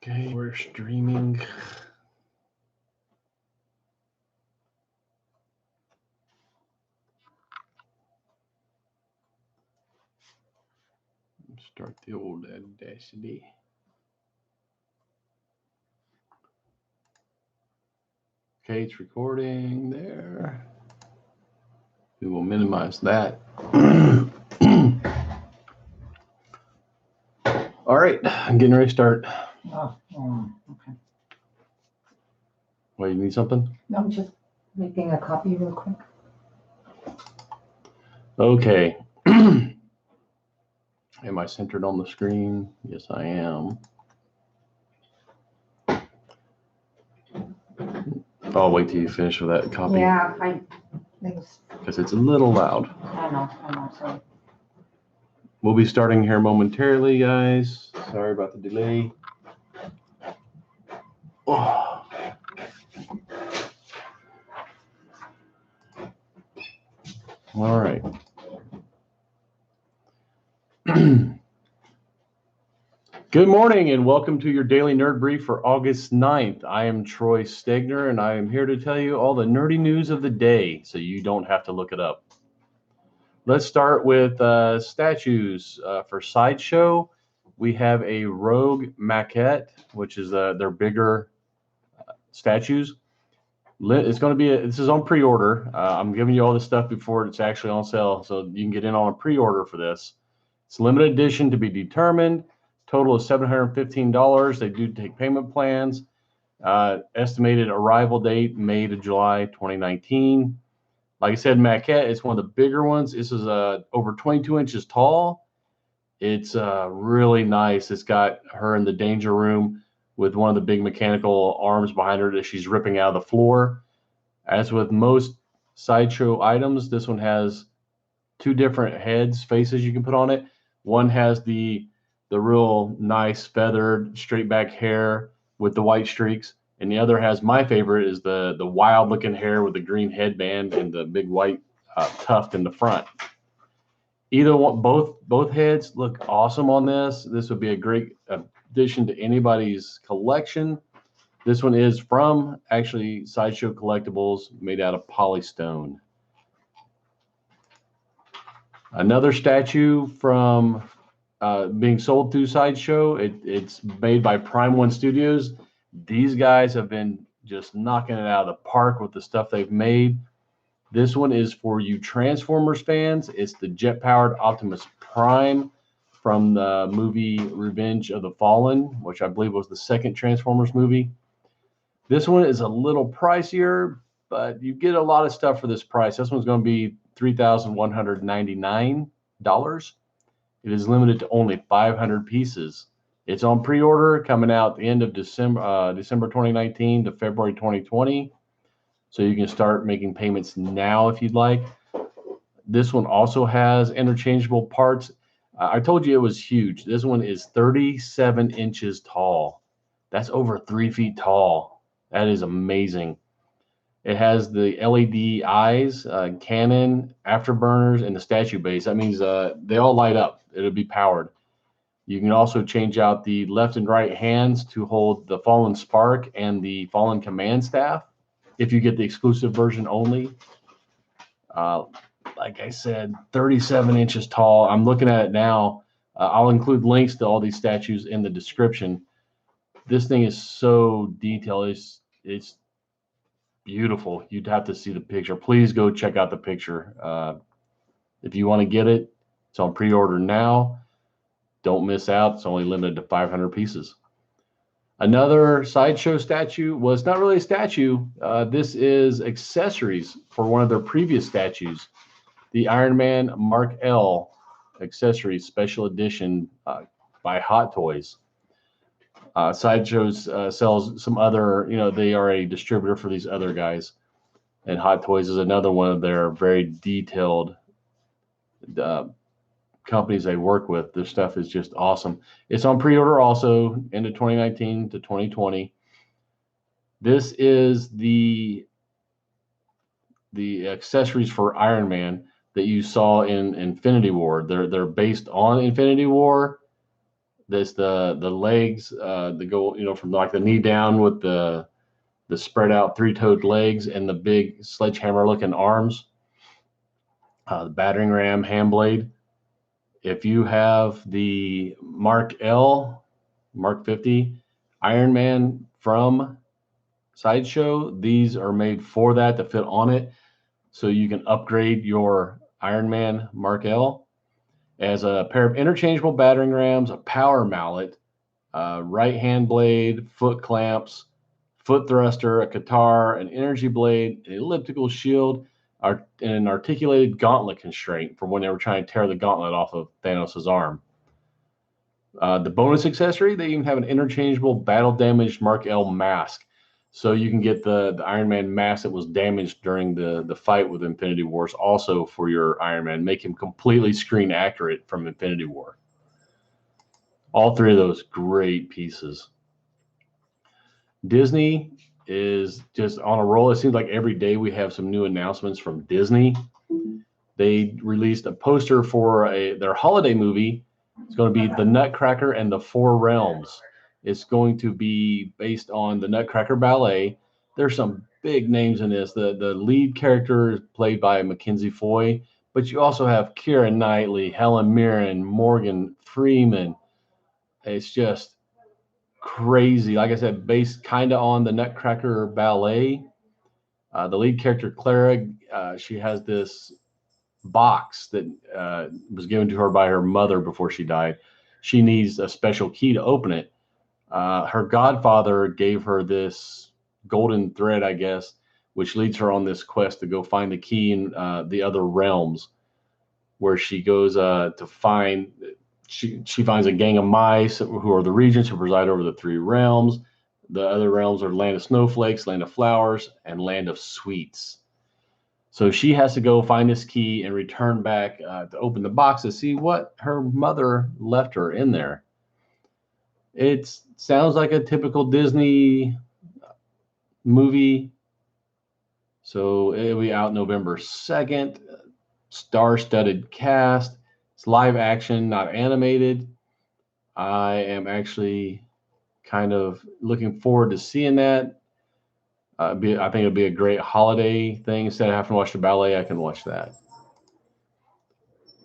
Okay, we're streaming. Start the old Audacity. Okay, it's recording there. We will minimize that. All right, I'm getting ready to start. Okay. Wait, you need something? No, I'm just making a copy real quick. Okay. Am I centered on the screen? Yes, I am. I'll wait till you finish with that copy. Yeah, Because it's a little loud. I know, sorry. We'll be starting here momentarily, guys. Sorry about the delay. Oh. All right. Good morning and welcome to your daily nerd brief for August 9th. I am Troy Stegner and I am here to tell you all the nerdy news of the day so you don't have to look it up. Let's start with statues. For Sideshow, we have a Rogue maquette, which is their bigger statues. It's going to be, this is on pre-order. I'm giving you all this stuff before it's actually on sale, so you can get in on a pre-order for this. It's limited edition to be determined. Total is $715. They do take payment plans. Estimated arrival date, May to July 2019. Like I said, maquette, it's one of the bigger ones. This is over 22 inches tall. It's really nice. It's got her in the danger room with one of the big mechanical arms behind her that she's ripping out of the floor. As with most Sideshow items, this one has two different faces you can put on it. One has the real nice feathered straight back hair with the white streaks, and the other has my favorite is the wild looking hair with the green headband and the big white tuft in the front. Either one, both heads look awesome on this. This would be a great addition to anybody's collection. This one is from actually Sideshow Collectibles, made out of polystone. Another statue from being sold through Sideshow. It's made by Prime One Studios. These guys have been just knocking it out of the park with the stuff they've made. This one is for you Transformers fans. It's the jet-powered Optimus Prime from the movie Revenge of the Fallen, which I believe was the second Transformers movie. This one is a little pricier, but you get a lot of stuff for this price. This one's going to be $3,199. It is limited to only 500 pieces. It's on pre-order, coming out the end of December 2019 to February 2020. So you can start making payments now if you'd like. This one also has interchangeable parts. I told you it was huge. This one is 37 inches tall. That's over 3 feet tall. That is amazing. It has the LED eyes, cannon, afterburners, and the statue base. That means they all light up. It'll be powered. You can also change out the left and right hands to hold the Fallen Spark and the Fallen Command Staff if you get the exclusive version only. Like I said, 37 inches tall. I'm looking at it now. I'll include links to all these statues in the description. This thing is so detailed. It's beautiful. You'd have to see the picture. Please go check out the picture. If you want to get it, it's on pre-order now. Don't miss out. It's only limited to 500 pieces. Another Sideshow statue. Well, it's not really a statue. This is accessories for one of their previous statues. The Iron Man Mark L accessories special edition by Hot Toys. Sideshow sells some other, they are a distributor for these other guys. And Hot Toys is another one of their very detailed companies they work with. Their stuff is just awesome. It's on pre-order also into 2019 to 2020. This is the accessories for Iron Man that you saw in Infinity War. They're based on Infinity War. This the legs that go, you know, from like the knee down with the spread out three-toed legs and the big sledgehammer looking arms. The battering ram hand blade. If you have the Mark 50 Iron Man from Sideshow, these are made for that to fit on it. So you can upgrade your Iron Man Mark L as a pair of interchangeable battering rams, a power mallet, right hand blade, foot clamps, foot thruster, a guitar, an energy blade, an elliptical shield, and an articulated gauntlet constraint from when they were trying to tear the gauntlet off of Thanos' arm. The bonus accessory, they even have an interchangeable battle damaged Mark L mask. So you can get the Iron Man mask that was damaged during the fight with Infinity Wars also for your Iron Man. Make him completely screen accurate from Infinity War. All three of those great pieces. Disney is just on a roll. It seems like every day we have some new announcements from Disney. They released a poster for their holiday movie. It's going to be The Nutcracker and the Four Realms. It's going to be based on the Nutcracker Ballet. There's some big names in this. The lead character is played by Mackenzie Foy, but you also have Keira Knightley, Helen Mirren, Morgan Freeman. It's just crazy. Like I said, based kind of on the Nutcracker Ballet. The lead character, Clara, she has this box that was given to her by her mother before she died. She needs a special key to open it. Her godfather gave her this golden thread, I guess, which leads her on this quest to go find the key in the other realms, where she goes to find. She finds a gang of mice who are the regents who preside over the three realms. The other realms are Land of Snowflakes, Land of Flowers, and Land of Sweets. So she has to go find this key and return back to open the box to see what her mother left her in there. It sounds like a typical Disney movie. So it'll be out November 2nd. Star-studded cast. It's live action, not animated. I am actually kind of looking forward to seeing that. I think it'll be a great holiday thing. Instead of having to watch the ballet, I can watch that.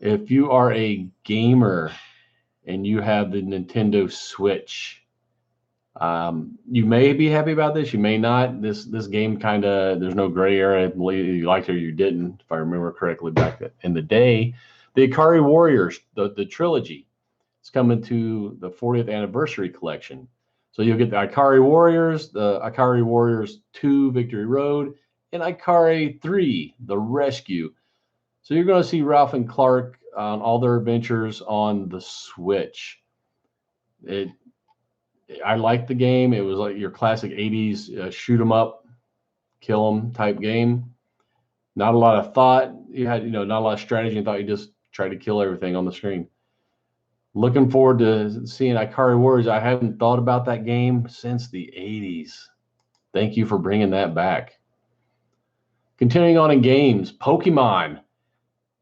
If you are a gamer and you have the Nintendo Switch, you may be happy about this. You may not. This game kind of, there's no gray area. I believe you liked it or you didn't, if I remember correctly back in the day. The Ikari Warriors, the trilogy, it's coming to the 40th anniversary collection. So you'll get the Ikari Warriors, the Ikari Warriors 2, Victory Road, and Ikari 3, The Rescue. So you're going to see Ralph and Clark on all their adventures on the Switch. I liked the game. It was like your classic 80s shoot 'em up, kill 'em type game. Not a lot of thought. You had, not a lot of strategy. You thought you just tried to kill everything on the screen. Looking forward to seeing Ikari Warriors. I haven't thought about that game since the 80s. Thank you for bringing that back. Continuing on in games, Pokemon.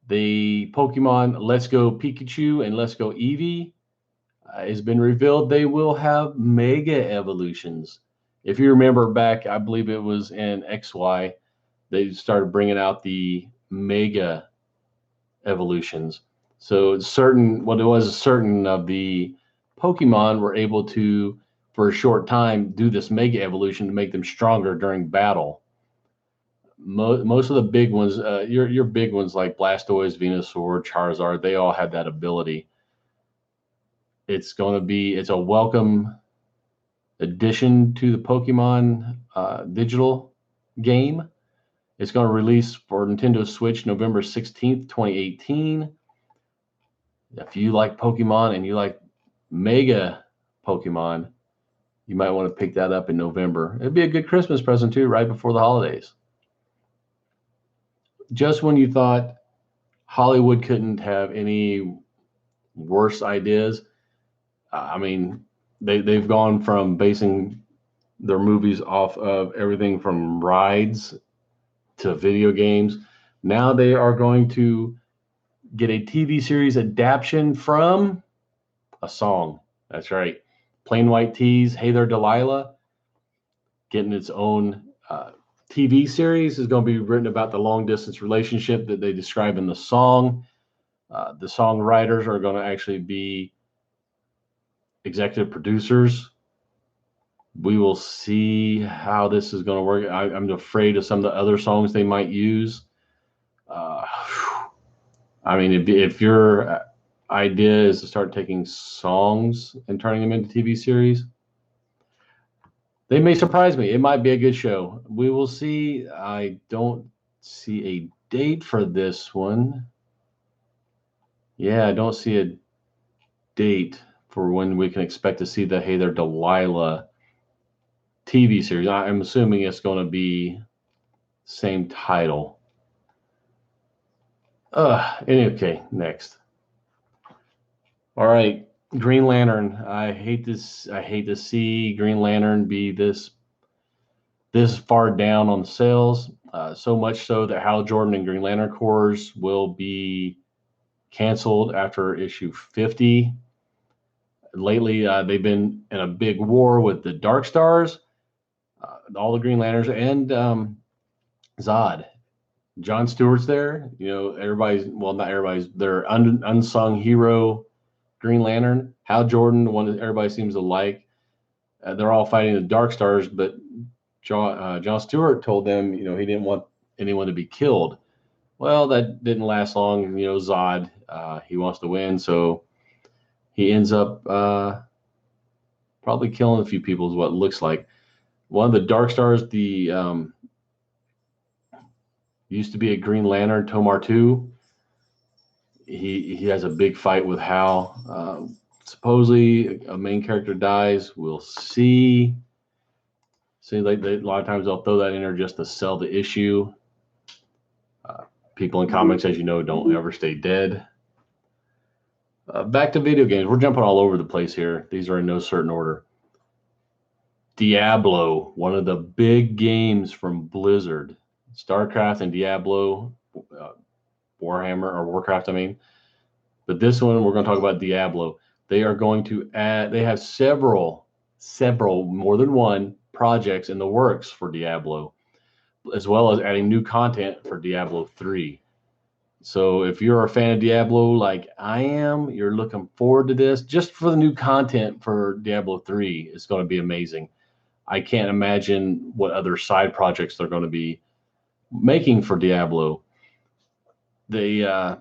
The Pokemon Let's Go Pikachu and Let's Go Eevee has been revealed. They will have Mega Evolutions. If you remember back, I believe it was in XY, they started bringing out the Mega Evolutions. So certain of the Pokemon were able to, for a short time, do this Mega Evolution to make them stronger during battle. Most of the big ones, your big ones like Blastoise, Venusaur, Charizard, they all have that ability. It's a welcome addition to the Pokemon digital game. It's going to release for Nintendo Switch November 16th, 2018. If you like Pokemon and you like Mega Pokemon, you might want to pick that up in November. It'd be a good Christmas present too, right before the holidays. Just when you thought Hollywood couldn't have any worse ideas, they've gone from basing their movies off of everything from rides to video games. Now they are going to get a TV series adaptation from a song, That's right. Plain White Tees, Hey There Delilah, getting its own TV series. Is going to be written about the long distance relationship that they describe in the song. The songwriters are going to actually be executive producers. We will see how this is going to work. I'm afraid of some of the other songs they might use. I mean, if your idea is to start taking songs and turning them into TV series, they may surprise me. It might be a good show. We will see. I don't see a date for this one. Yeah, I don't see a date for when we can expect to see the Hey There Delilah TV series. I'm assuming it's going to be same title. Okay, next. All right, Green Lantern. I hate to see Green Lantern be this far down on sales. So much so that Hal Jordan and Green Lantern Corps will be canceled after issue 50. Lately, they've been in a big war with the Dark Stars, all the Green Lanterns, and Zod. John Stewart's there. You know, not everybody's their unsung hero, Green Lantern. Hal Jordan, the one that everybody seems to like. They're all fighting the Dark Stars, but John Stewart told them, you know, he didn't want anyone to be killed. Well, that didn't last long. You know, Zod, he wants to win, so he ends up probably killing a few people, is what it looks like. One of the Dark Stars, the used to be a Green Lantern, Tomar 2. He has a big fight with Hal. Supposedly, a main character dies. We'll see. See, a lot of times they'll throw that in there just to sell the issue. People in comics, as you know, don't ever stay dead. Back to video games. We're jumping all over the place here. These are in no certain order. Diablo, one of the big games from Blizzard. StarCraft and Diablo, Warhammer or Warcraft, I mean. But this one, we're going to talk about Diablo. They are going to add, they have several, more than one projects in the works for Diablo, as well as adding new content for Diablo 3. So if you're a fan of Diablo like I am, you're looking forward to this. Just for the new content for Diablo 3, it's going to be amazing. I can't imagine what other side projects they're going to be making for Diablo. They're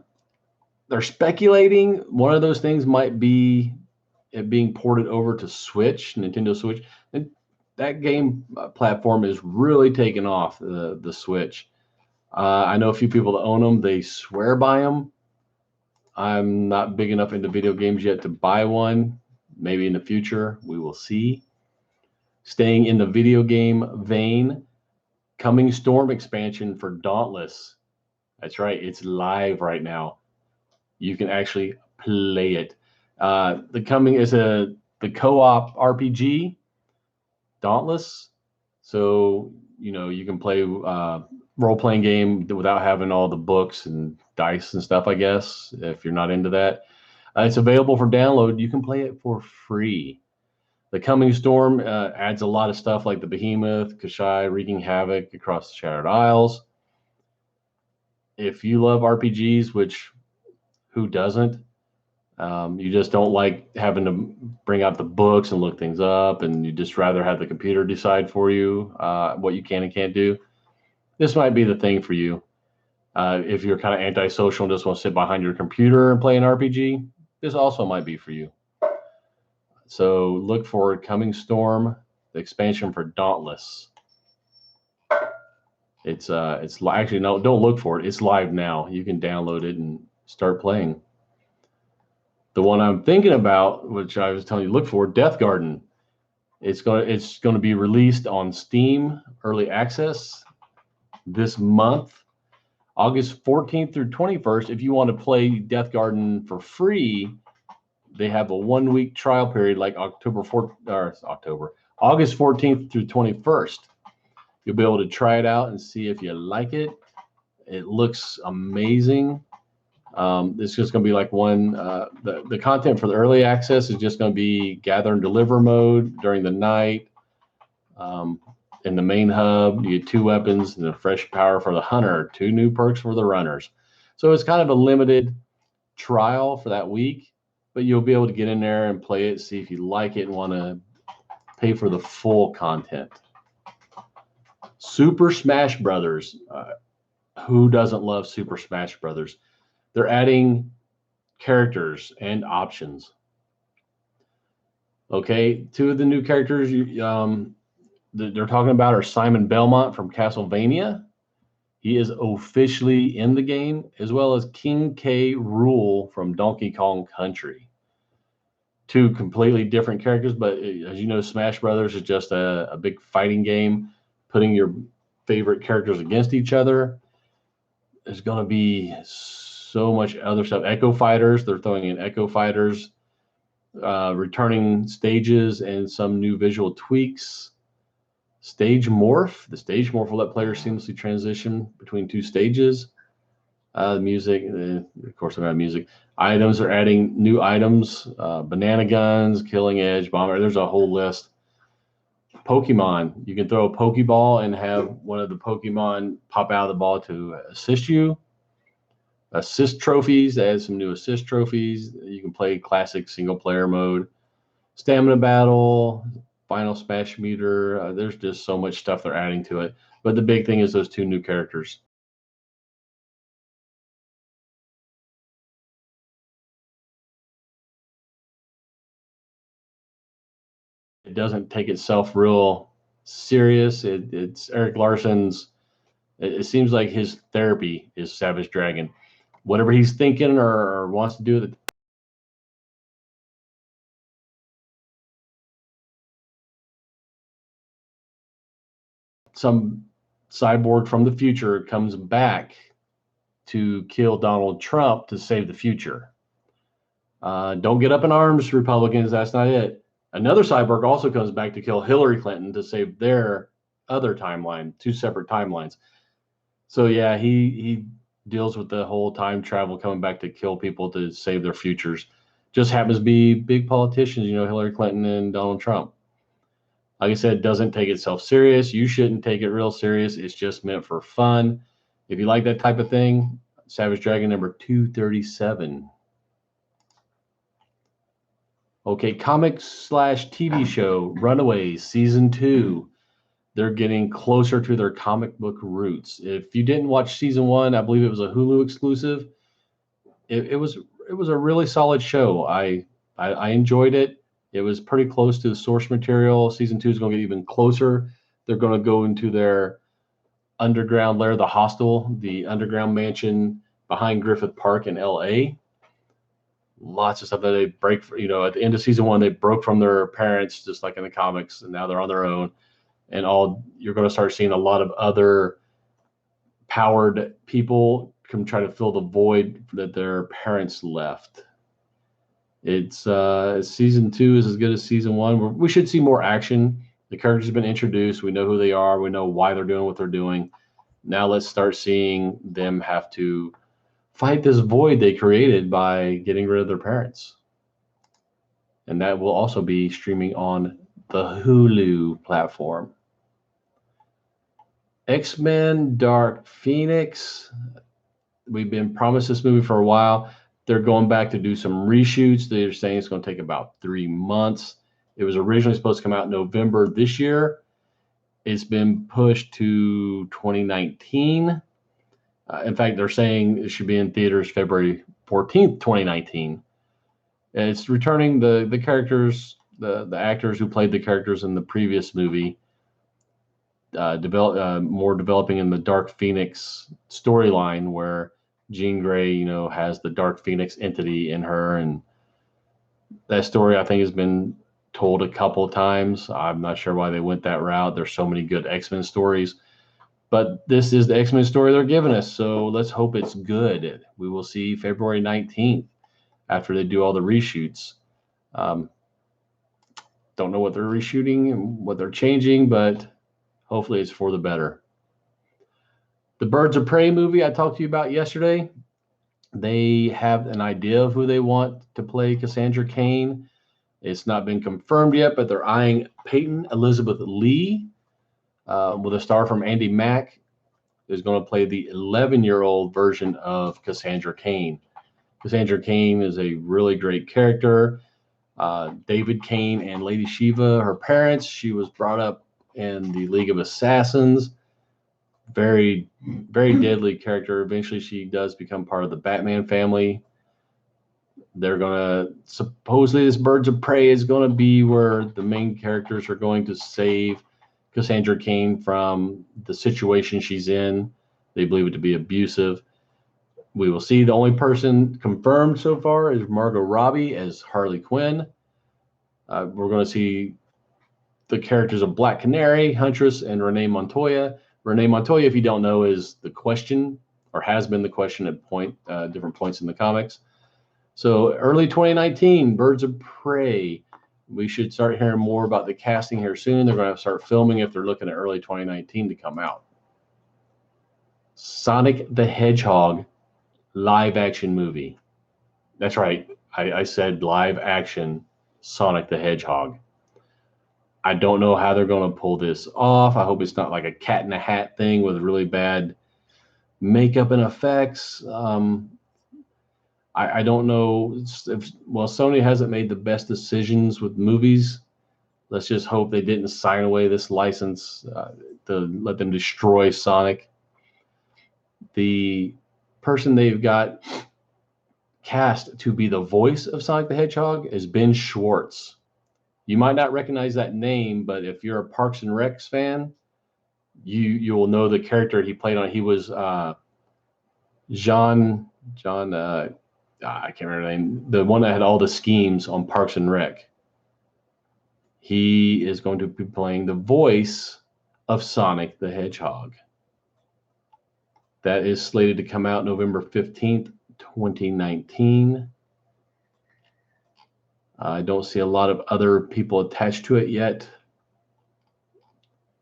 speculating one of those things might be it being ported over to Switch, Nintendo Switch. And that game platform is really taking off, the Switch. I know a few people that own them. They swear by them. I'm not big enough into video games yet to buy one. Maybe in the future, we will see. Staying in the video game vein, Coming Storm expansion for Dauntless. That's right. It's live right now. You can actually play it. The Coming is the co-op RPG, Dauntless. So, you know, you can play role-playing game without having all the books and dice and stuff, I guess, if you're not into that. It's available for download. You can play it for free. The Coming Storm adds a lot of stuff like the Behemoth, Kashai, wreaking havoc across the Shattered Isles. If you love RPGs, which who doesn't? You just don't like having to bring out the books and look things up, and you just rather have the computer decide for you what you can and can't do. This might be the thing for you. If you're kind of antisocial and just want to sit behind your computer and play an RPG, this also might be for you. So look for Coming Storm, the expansion for Dauntless. It's actually, no, don't look for it. It's live now. You can download it and start playing. The one I'm thinking about, which I was telling you to look for, Death Garden. It's going to be released on Steam Early Access this month, August 14th through 21st. If you want to play Death Garden for free, they have a 1-week trial period, like August 14th through 21st. You'll be able to try it out and see if you like it. It looks amazing. It's just going to be like one. The content for the early access is just going to be gather and deliver mode during the night. In the main hub, you get 2 weapons and a fresh power for the hunter, 2 new perks for the runners. So it's kind of a limited trial for that week, but you'll be able to get in there and play it, see if you like it and want to pay for the full content. Super Smash Brothers. Who doesn't love Super Smash Brothers? They're adding characters and options. Okay, 2 of the new characters they're talking about are Simon Belmont from Castlevania. He is officially in the game, as well as King K. Rool from Donkey Kong Country. 2 completely different characters, but as you know, Smash Brothers is just a big fighting game, putting your favorite characters against each other. There's going to be so much other stuff. Echo Fighters, they're throwing in Echo Fighters, returning stages and some new visual tweaks. Stage Morph. The Stage Morph will let players seamlessly transition between 2 stages. Music, of course, I got music. Items are adding new items, banana guns, killing edge, bomber. There's a whole list. Pokemon. You can throw a Pokeball and have one of the Pokemon pop out of the ball to assist you. Assist trophies. Add some new assist trophies. You can play classic single player mode. Stamina battle. Final Smash meter. There's just so much stuff they're adding to it. But the big thing is those 2 new characters. It doesn't take itself real serious. It's Eric Larson's. It seems like his therapy is Savage Dragon. Whatever he's thinking or wants to do, some cyborg from the future comes back to kill Donald Trump to save the future. Don't get up in arms, Republicans. That's not it. Another cyborg also comes back to kill Hillary Clinton to save their other timeline, 2 separate timelines. So yeah, he deals with the whole time travel, coming back to kill people to save their futures. Just happens to be big politicians, Hillary Clinton and Donald Trump. Like I said, it doesn't take itself serious. You shouldn't take it real serious. It's just meant for fun. If you like that type of thing, Savage Dragon number 237. Okay, comic/TV show Runaways season 2. They're getting closer to their comic book roots. If you didn't watch season 1, I believe it was a Hulu exclusive. It was a really solid show. I enjoyed it. It was pretty close to the source material. Season 2 is going to get even closer. They're going to go into their underground lair, the hostel, the underground mansion behind Griffith Park in LA. Lots of stuff that they break, at the end of season 1, they broke from their parents, just like in the comics, and now they're on their own. And you're going to start seeing a lot of other powered people come try to fill the void that their parents left. It's season 2 is as good as season 1. We should see more action. The characters have been introduced. We know who they are. We know why they're doing what they're doing. Now let's start seeing them have to fight this void they created by getting rid of their parents. And that will also be streaming on the Hulu platform. X-Men Dark Phoenix. We've been promised this movie for a while. They're going back to do some reshoots. They're saying it's going to take about 3 months. It was originally supposed to come out in November this year. It's been pushed to 2019. In fact, they're saying it should be in theaters February 14th, 2019. And it's returning the characters, the actors who played the characters in the previous movie, more developing in the Dark Phoenix storyline where Jean Grey, has the Dark Phoenix entity in her. And that story, I think, has been told a couple of times. I'm not sure why they went that route. There's so many good X-Men stories. But this is the X-Men story they're giving us, so let's hope it's good. We will see February 19th after they do all the reshoots. Don't know what they're reshooting and what they're changing, but hopefully it's for the better. The Birds of Prey movie I talked to you about yesterday, They have an idea of who they want to play Cassandra Cain. It's not been confirmed yet, but they're eyeing Peyton Elizabeth Lee, with a star from Andy Mack, is going to play the 11-year-old version of Cassandra Cain. Cassandra Cain is a really great character. David Cain and Lady Shiva, her parents, she was brought up in the League of Assassins. Very, very deadly character. Eventually, she does become part of the Batman family. They're going to, supposedly, this Birds of Prey is going to be where the main characters are going to save Cassandra Cain from the situation she's in. They believe it to be abusive. We will see. The only person confirmed so far is Margot Robbie as Harley Quinn. We're going to see the characters of Black Canary, Huntress, and Renee Montoya. Renee Montoya, if you don't know, is the Question, or has been the Question at different points in the comics. So early 2019, Birds of Prey. We should start hearing more about the casting here soon. They're going to start filming if they're looking at early 2019 to come out. Sonic the Hedgehog live action movie. That's right. I said live action Sonic the Hedgehog. I don't know how they're going to pull this off. I hope it's not like a cat in a hat thing with really bad makeup and effects. I don't know if, well, Sony hasn't made the best decisions with movies. Let's just hope they didn't sign away this license to let them destroy Sonic. The person they've got cast to be the voice of Sonic the Hedgehog is Ben Schwartz. You might not recognize that name, but if you're a Parks and Recs fan, you will know the character he played on. He was John. I can't remember the name. The one that had all the schemes on Parks and Rec. He is going to be playing the voice of Sonic the Hedgehog. That is slated to come out November 15th, 2019. I don't see a lot of other people attached to it yet.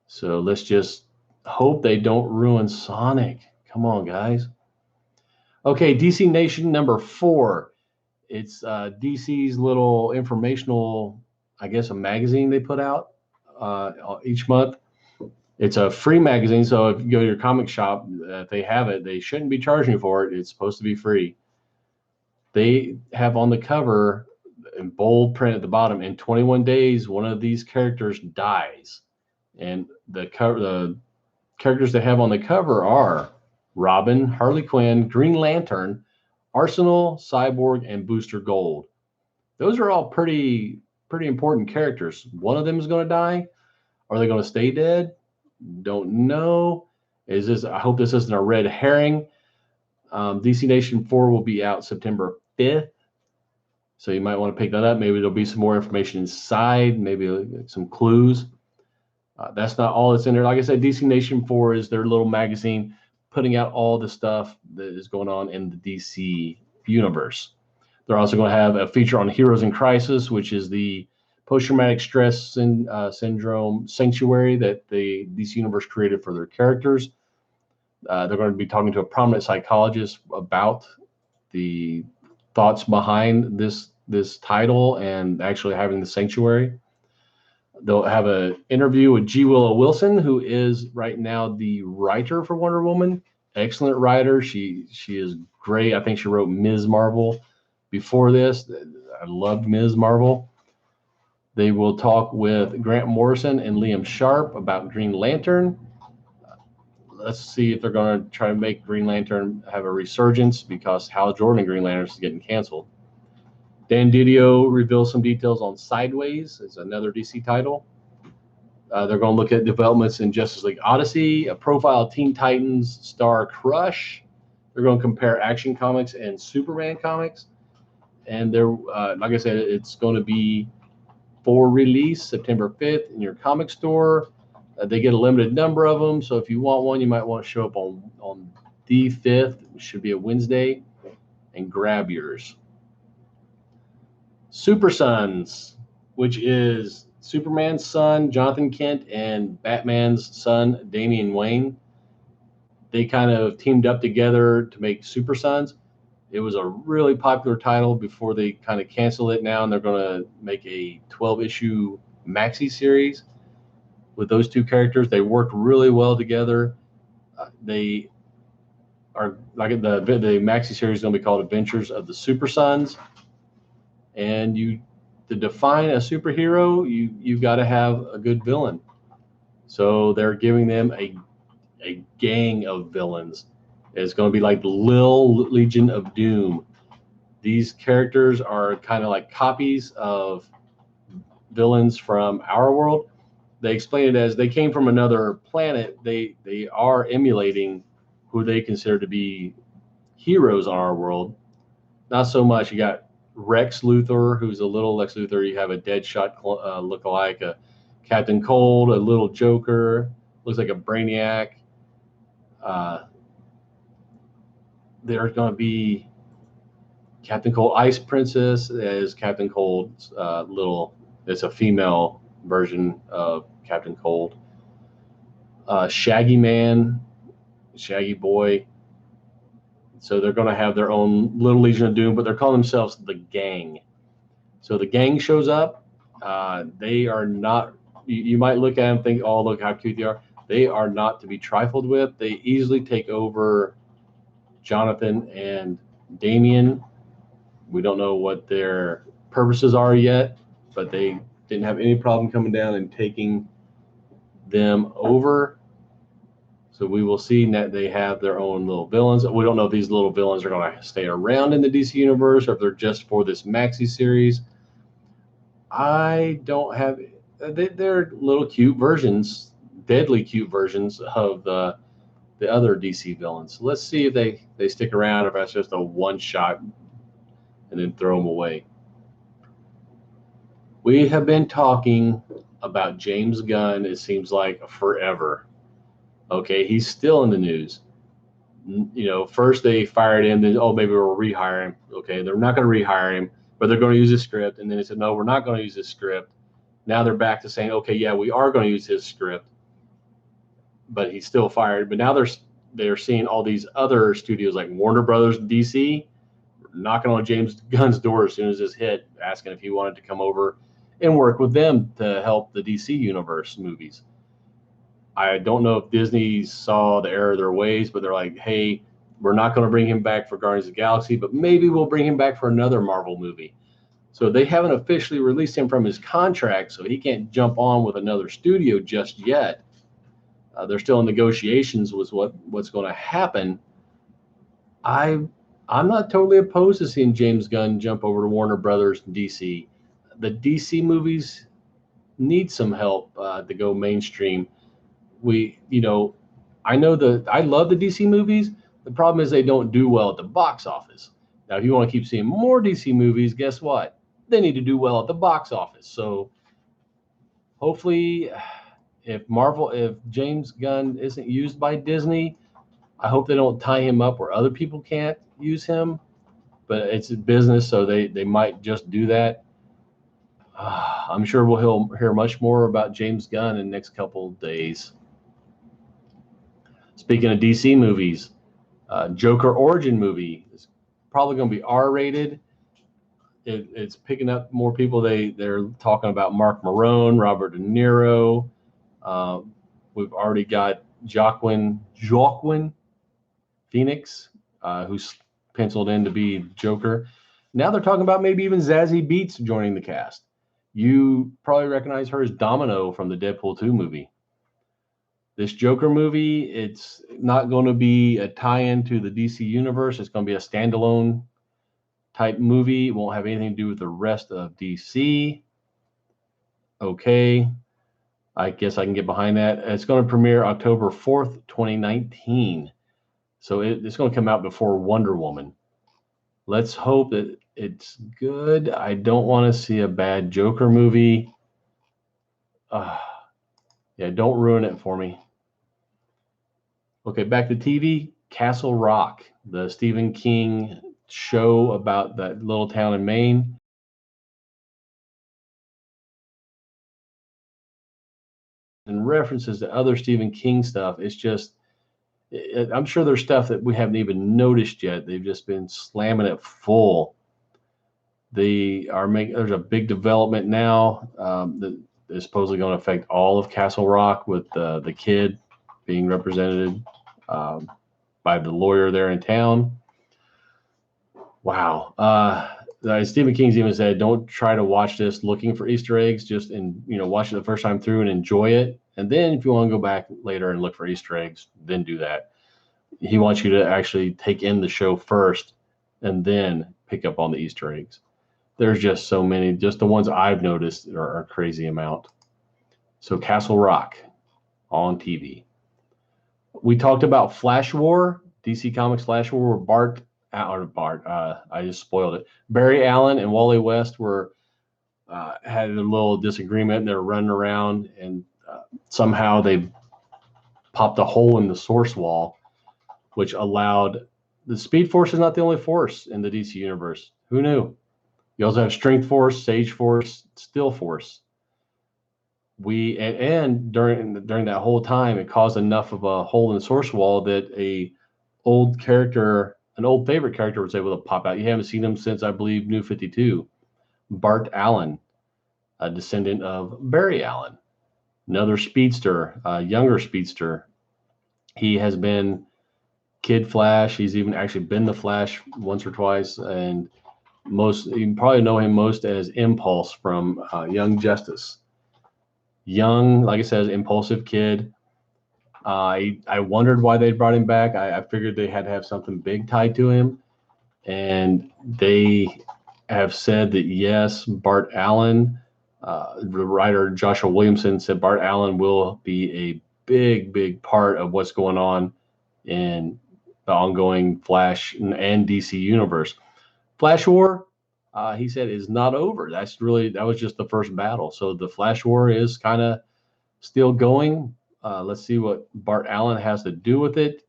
So let's just hope they don't ruin Sonic. Come on, guys. Okay, DC Nation number 4. It's DC's little informational, I guess, a magazine they put out each month. It's a free magazine, so if you go to your comic shop, if they have it, they shouldn't be charging you for it. It's supposed to be free. They have on the cover, in bold print at the bottom, in 21 days, one of these characters dies. And the characters they have on the cover are Robin, Harley Quinn, Green Lantern, Arsenal, Cyborg, and Booster Gold. Those are all pretty important characters. One of them is going to die. Are they going to stay dead? Don't know. I hope this isn't a red herring. DC Nation 4 will be out September 5th. So you might want to pick that up. Maybe there'll be some more information inside, maybe some clues. That's not all that's in there. Like I said, DC Nation 4 is their little magazine putting out all the stuff that is going on in the DC universe. They're also going to have a feature on Heroes in Crisis, which is the post-traumatic stress syndrome sanctuary that the DC universe created for their characters. They're going to be talking to a prominent psychologist about the thoughts behind this title and actually having the sanctuary. They'll have an interview with G. Willow Wilson, who is right now the writer for Wonder Woman. Excellent writer. She is great. I think she wrote Ms. Marvel before this. I loved Ms. Marvel. They will talk with Grant Morrison and Liam Sharp about Green Lantern. Let's see if they're going to try to make Green Lantern have a resurgence, because Hal Jordan and Green Lantern is getting canceled. Dan Didio reveals some details on Sideways. It's another DC title. They're going to look at developments in Justice League Odyssey, a profile of Teen Titans star Crush. They're going to compare Action Comics and Superman comics. And they're, like I said, it's going to be for release September 5th in your comic store. They get a limited number of them, so if you want one, you might want to show up on the 5th, which should be a Wednesday, and grab yours. Super Sons, which is Superman's son, Jonathan Kent, and Batman's son, Damian Wayne. They kind of teamed up together to make Super Sons. It was a really popular title before they kind of canceled it now, and they're going to make a 12-issue maxi series with those two characters. They worked really well together. They are like the maxi series is going to be called Adventures of the Super Sons. And to define a superhero, you've got to have a good villain. So they're giving them a gang of villains. It's going to be like the Lil Legion of Doom. These characters are kind of like copies of villains from our world. They explain it as they came from another planet. They are emulating who they consider to be heroes on our world. Not so much. You got Rex Luthor, who's a little Lex Luthor. You have a Deadshot look-alike, a Captain Cold, a little Joker, looks like a Brainiac. There's going to be Captain Cold Ice Princess as Captain Cold's it's a female version of Captain Cold. Shaggy Man, Shaggy Boy. So they're going to have their own little Legion of Doom, but they're calling themselves the Gang. So the Gang shows up. They are not, you might look at them and think, oh, look how cute they are. They are not to be trifled with. They easily take over Jonathan and Damian. We don't know what their purposes are yet, but they didn't have any problem coming down and taking them over. So we will see that they have their own little villains. We don't know if these little villains are going to stay around in the DC universe or if they're just for this maxi series. I don't have. They're little cute versions, deadly cute versions of the other DC villains. So let's see if they stick around, or if that's just a one shot and then throw them away. We have been talking about James Gunn, it seems like forever. Okay, he's still in the news. First they fired him, then maybe we'll rehire him. Okay, they're not going to rehire him, but they're going to use his script. And then they said, no, we're not going to use his script. Now they're back to saying, okay, yeah, we are going to use his script, but he's still fired. But now they're seeing all these other studios like Warner Brothers, DC, knocking on James Gunn's door as soon as this hit, asking if he wanted to come over and work with them to help the DC universe movies. I don't know if Disney saw the error of their ways, but they're like, hey, we're not going to bring him back for Guardians of the Galaxy, but maybe we'll bring him back for another Marvel movie. So they haven't officially released him from his contract, so he can't jump on with another studio just yet. They're still in negotiations with what's going to happen. I'm not totally opposed to seeing James Gunn jump over to Warner Brothers and DC. The DC movies need some help to go mainstream. I love the DC movies. The problem is they don't do well at the box office. Now, if you want to keep seeing more DC movies, guess what? They need to do well at the box office. So hopefully, if James Gunn isn't used by Disney, I hope they don't tie him up where other people can't use him. But it's a business, so they might just do that. I'm sure we'll hear much more about James Gunn in the next couple of days. Speaking of DC movies, Joker origin movie is probably going to be R-rated. It's picking up more people. They're talking about Mark Marone, Robert De Niro. We've already got Joaquin Phoenix, who's penciled in to be Joker. Now they're talking about maybe even Zazie Beetz joining the cast. You probably recognize her as Domino from the Deadpool 2 movie. This Joker movie, it's not going to be a tie-in to the DC universe. It's going to be a standalone type movie. It won't have anything to do with the rest of DC. Okay. I guess I can get behind that. It's going to premiere October 4th, 2019. So it's going to come out before Wonder Woman. Let's hope that it's good. I don't want to see a bad Joker movie. Yeah, don't ruin it for me. Okay, back to TV. Castle Rock, the Stephen King show about that little town in Maine. And references to other Stephen King stuff. It's just, I'm sure there's stuff that we haven't even noticed yet. They've just been slamming it full. There's a big development now that is supposedly going to affect all of Castle Rock with the kid being represented by the lawyer there in town. Wow. Stephen King's even said, don't try to watch this looking for Easter eggs. Just watch it the first time through and enjoy it. And then if you want to go back later and look for Easter eggs, then do that. He wants you to actually take in the show first and then pick up on the Easter eggs. There's just so many. Just the ones I've noticed are a crazy amount. So Castle Rock on TV. We talked about Flash War, DC Comics Flash War, where I just spoiled it. Barry Allen and Wally West had a little disagreement. They were running around, and somehow they popped a hole in the source wall, which allowed the Speed Force is not the only force in the DC universe. Who knew? You also have Strength Force, Sage Force, Steel Force. And during that whole time, it caused enough of a hole in the source wall that an old favorite character was able to pop out. You haven't seen him since, I believe, New 52. Bart Allen, a descendant of Barry Allen, another speedster, a younger speedster. He has been Kid Flash. He's even actually been the Flash once or twice, and you probably know him most as Impulse from Young Justice. Young, like I said, impulsive kid. I wondered why they brought him back. I figured they had to have something big tied to him, and they have said that yes, Bart Allen, the writer Joshua Williamson said Bart Allen will be a big part of what's going on in the ongoing Flash and DC universe. Flash War, he said, is not over. That was just the first battle. So the Flash War is kind of still going. Let's see what Bart Allen has to do with it.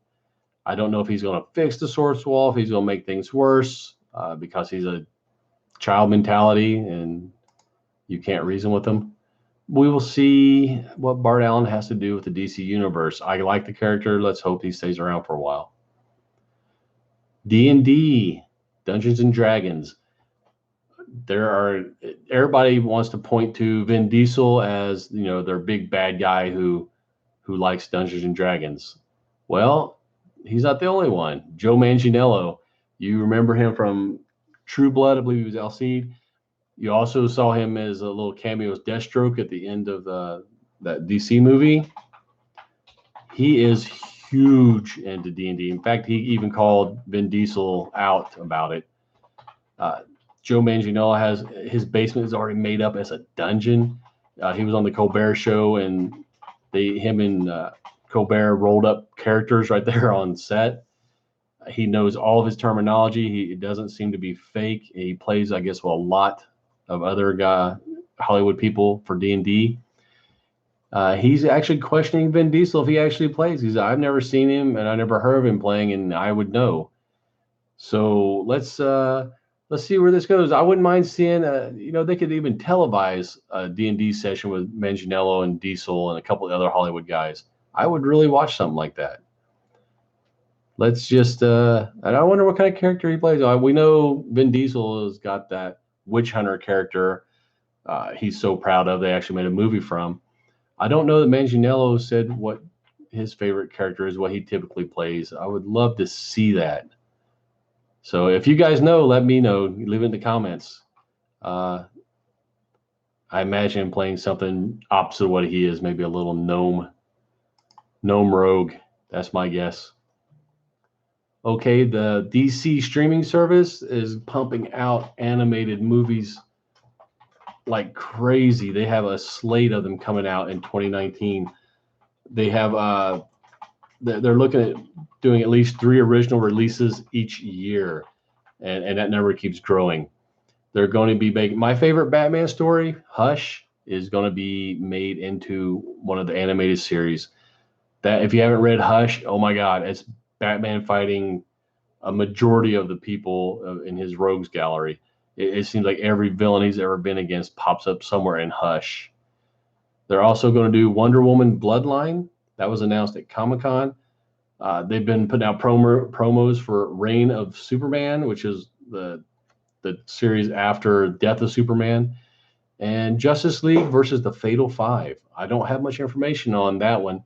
I don't know if he's going to fix the source wall, if he's going to make things worse, because he's a child mentality and you can't reason with him. We will see what Bart Allen has to do with the DC universe. I like the character. Let's hope he stays around for a while. D&D, Dungeons and Dragons. Everybody wants to point to Vin Diesel as, their big bad guy who likes Dungeons and Dragons. Well, he's not the only one. Joe Manganiello, you remember him from True Blood, I believe he was Alcide. You also saw him as a little cameo as Deathstroke at the end of that DC movie. He is huge into D&D. In fact, he even called Vin Diesel out about it. Joe Manganiello has his basement is already made up as a dungeon. He was on the Colbert Show, and him and Colbert rolled up characters right there on set. He knows all of his terminology. He doesn't seem to be fake. He plays, I guess, with a lot of other Hollywood people for D&D. He's actually questioning Vin Diesel if he actually plays. He's, I've never seen him, and I never heard of him playing, and I would know. So let's see where this goes. I wouldn't mind seeing, they could even televise a D&D session with Manganiello and Diesel and a couple of other Hollywood guys. I would really watch something like that. Let's just, and I wonder what kind of character he plays. We know Vin Diesel has got that witch hunter character he's so proud of. They actually made a movie from. I don't know that Manganiello said what his favorite character is, what he typically plays. I would love to see that. So if you guys know, let me know. Leave it in the comments. I imagine him playing something opposite of what he is, maybe a little gnome rogue. That's my guess. Okay, the DC streaming service is pumping out animated movies like crazy. They have a slate of them coming out in 2019. They have they're looking at doing at least 3 original releases each year, and that number keeps growing. They're going to be making my favorite Batman story, Hush, is going to be made into one of the animated series. That if you haven't read Hush, oh my God, it's Batman fighting a majority of the people in his rogues gallery. It seems like every villain he's ever been against pops up somewhere in Hush. They're also going to do Wonder Woman Bloodline. That was announced at Comic-Con. They've been putting out promos for Reign of Superman, which is the series after Death of Superman, and Justice League versus the Fatal Five. I don't have much information on that one,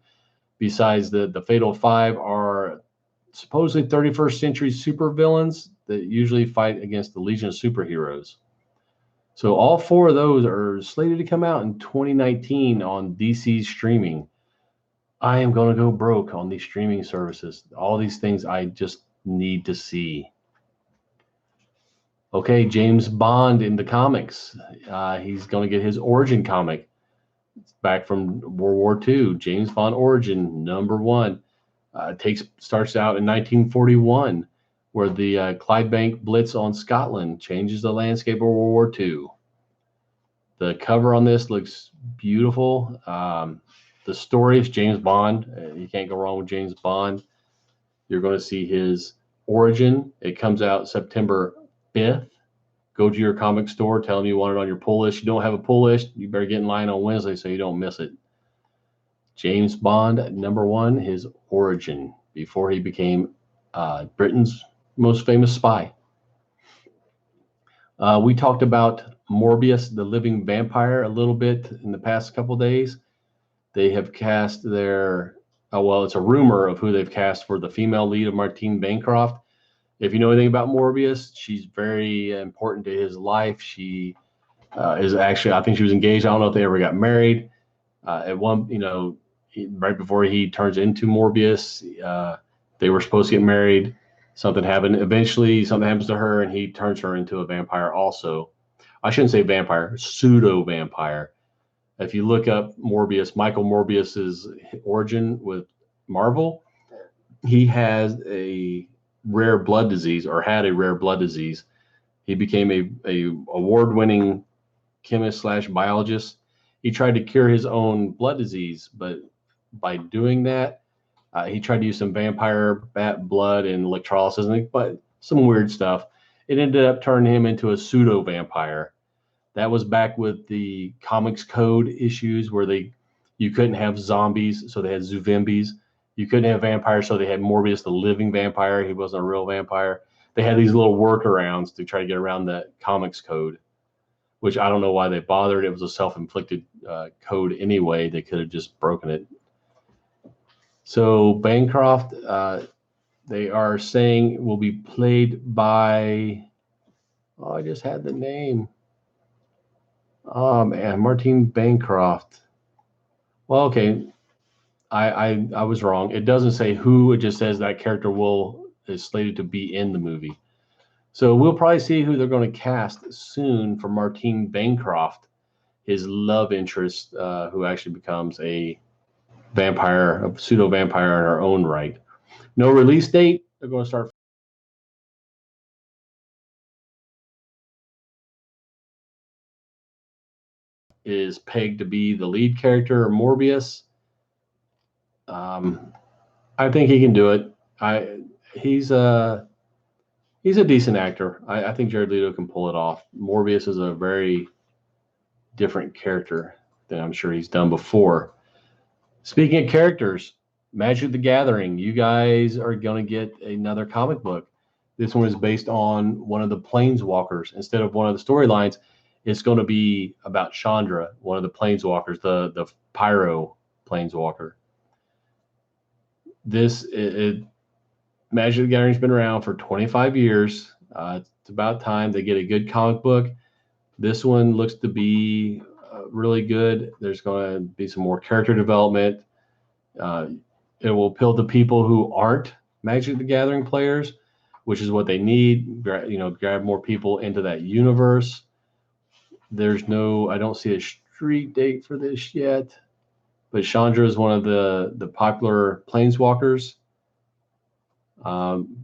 besides the Fatal Five are supposedly 31st century supervillains that usually fight against the Legion of Superheroes. So all four of those are slated to come out in 2019 on DC's streaming. I am going to go broke on these streaming services. All these things I just need to see. Okay, James Bond in the comics. He's going to get his origin comic back from World War II. James Bond Origin #1 starts out in 1941, where the Clydebank Blitz on Scotland changes the landscape of World War II. The cover on this looks beautiful. The story is James Bond. You can't go wrong with James Bond. You're going to see his origin. It comes out September 5th. Go to your comic store, tell them you want it on your pull list. You don't have a pull list, you better get in line on Wednesday so you don't miss it. James Bond #1, his origin before he became Britain's most famous spy. We talked about Morbius, the living vampire, a little bit in the past couple days. They have cast it's a rumor of who they've cast for the female lead of Martine Bancroft. If you know anything about Morbius, she's very important to his life. She is actually, I think she was engaged. I don't know if they ever got married. At one, right before he turns into Morbius, they were supposed to get married. Something happened. Eventually, something happens to her, and he turns her into a vampire also. I shouldn't say vampire, pseudo-vampire. If you look up Morbius, Michael Morbius's origin with Marvel, he has a rare blood disease, or had a rare blood disease. He became a award-winning chemist / biologist. He tried to cure his own blood disease, but by doing that, he tried to use some vampire bat blood and electrolysis, but some weird stuff. It ended up turning him into a pseudo vampire. That was back with the Comics Code issues where you couldn't have zombies, so they had zombies. You couldn't have vampires, so they had Morbius, the living vampire. He wasn't a real vampire. They had these little workarounds to try to get around the Comics Code, which I don't know why they bothered. It was a self-inflicted code anyway. They could have just broken it. So Bancroft, they are saying will be played by, I just had the name. Oh man, Martine Bancroft. Well, okay, I was wrong. It doesn't say who. It just says that character is slated to be in the movie. So we'll probably see who they're going to cast soon for Martine Bancroft, his love interest, who actually becomes a vampire, a pseudo vampire in her own right. No release date. They're going to start. Is pegged to be the lead character, Morbius. I think he can do it. He's a decent actor. I think Jared Leto can pull it off. Morbius is a very different character than I'm sure he's done before. Speaking of characters, Magic the Gathering, you guys are going to get another comic book. This one is based on one of the Planeswalkers. Instead of one of the storylines, it's going to be about Cassandra, one of the Planeswalkers, the Pyro Planeswalker. Magic the Gathering's been around for 25 years. It's about time they get a good comic book. This one looks to be really good. There's going to be some more character development. It will appeal to people who aren't Magic the Gathering players, which is what they need. Grab more people into that universe. I don't see a street date for this yet, but Chandra is one of the popular Planeswalkers.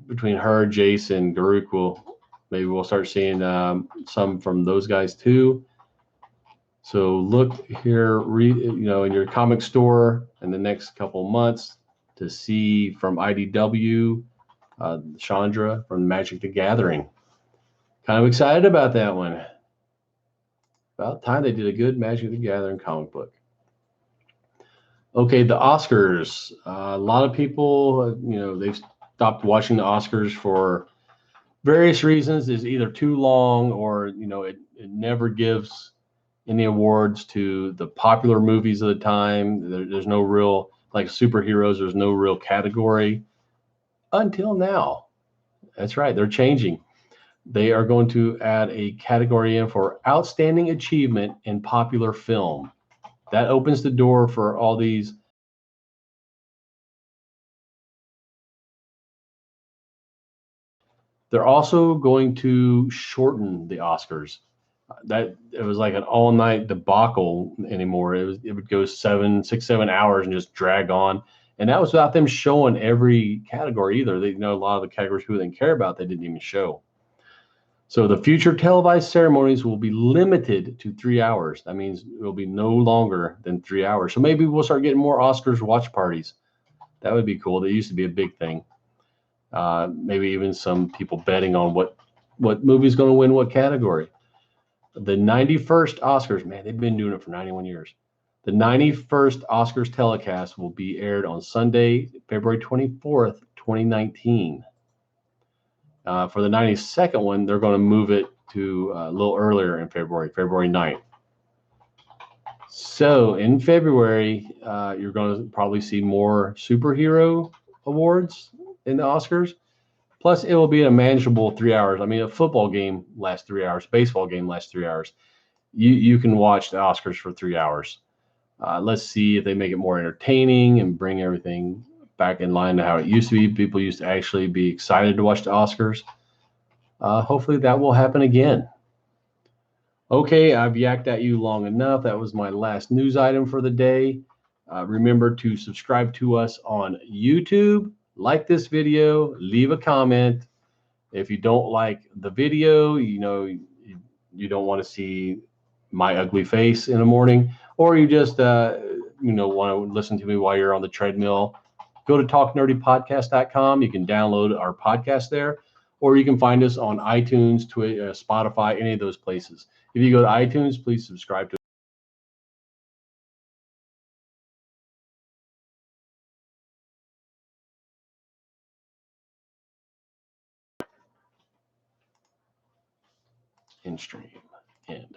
Between her, Jace, and Garuk, we'll start seeing some from those guys too. So look here, in your comic store in the next couple of months to see from IDW, Chandra from Magic the Gathering. Kind of excited about that one. About time they did a good Magic the Gathering comic book. Okay, the Oscars. A lot of people, they've stopped watching the Oscars for various reasons. Is either too long or, it never gives any awards to the popular movies of the time. There's no real, like superheroes, there's no real category until now. That's right, they're changing. They are going to add a category in for outstanding achievement in popular film. That opens the door for all these. They're also going to shorten the Oscars. That it was like an all-night debacle anymore. It would go 7 6 7 hours and just drag on. And that was without them showing every category either. They know a lot of the categories people didn't care about, they didn't even show. So the future televised ceremonies will be limited to 3 hours. That means it will be no longer than 3 hours. So maybe we'll start getting more Oscars watch parties. That would be cool. That used to be a big thing. Maybe even some people betting on what movie's going to win what category. The 91st Oscars, man, they've been doing it for 91 years. The 91st Oscars telecast will be aired on Sunday, February 24th, 2019. For the 92nd one, they're going to move it to a little earlier in February 9th. So in February, you're going to probably see more superhero awards in the Oscars. Plus, it will be a manageable 3 hours. I mean, a football game lasts 3 hours. Baseball game lasts 3 hours. You can watch the Oscars for 3 hours. Let's see if they make it more entertaining and bring everything back in line to how it used to be. People used to actually be excited to watch the Oscars. Hopefully that will happen again. Okay, I've yacked at you long enough. That was my last news item for the day. Remember to subscribe to us on YouTube, like this video, leave a comment. If you don't like the video, you don't want to see my ugly face in the morning, or you just want to listen to me while you're on the treadmill, go to talknerdypodcast.com. You can download our podcast there, or you can find us on iTunes, Twitter, Spotify, any of those places. If you go to iTunes, please subscribe to InStream. End.